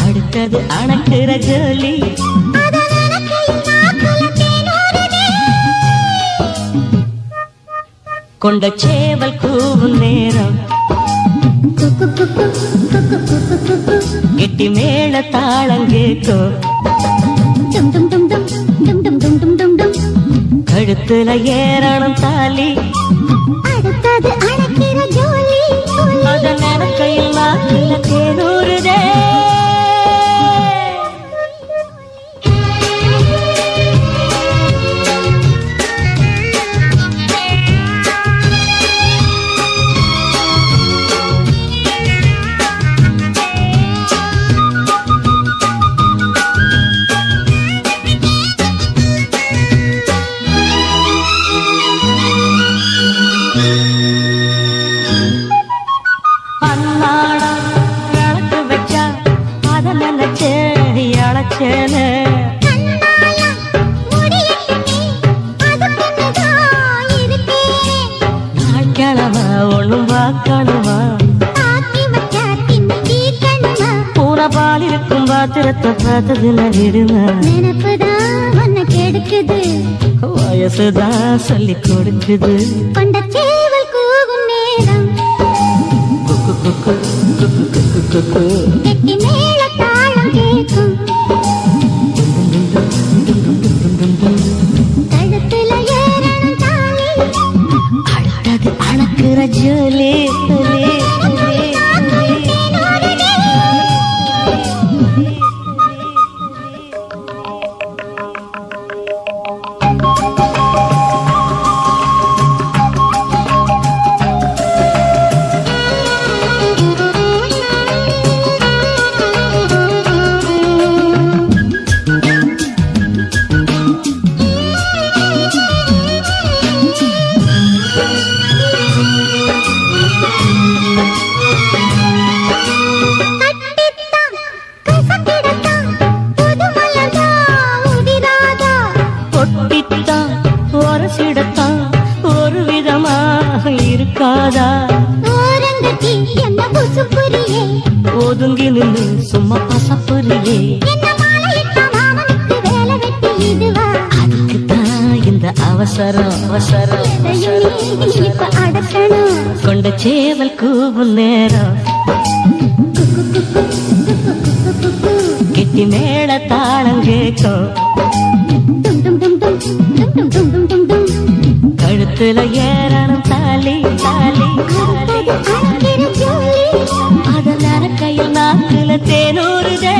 அடுத்தது அணக்குற ஜோலி கொண்ட சேவல் கூவும் நேரம் கெட்டி மேள தாளம் கேட்கும் கழுத்துல ஏறணும் தாலி அடுத்தது அணக்கிற ஜோலி அதன் கையில் நாக்கில தேனூறுதே பாலிருக்கும் பாத்திரத்தை பார்த்ததுல விடுமா நினைப்புதான் கெடுக்குது வயசுதான் சொல்லி கொடுக்குது கொண்ட சேவல் கூவும் நேரம் கெட்டி மேள தாளம் கேட்கும் கழுத்துல ஏறணும் தாலி அடுத்தது அணக்குற ஜோலி ஒரு விதமாக இருக்காதா ஓரங்கட்டி என்ன புசுப்புரியே ஒதுங்கி நின்று சும்மா பசப்புரியே வேலை வெட்டி இதுவா அதுக்குத்தான் இந்த அவசரம் இப்ப அடக்கணும் கொண்ட சேவல் கூவும் நேரம் கெட்டி மேள தாளம் கேட்கும் கழுத்துல ஏறணும் தாலி அதன் கையில் நாக்குல தேனூறுதே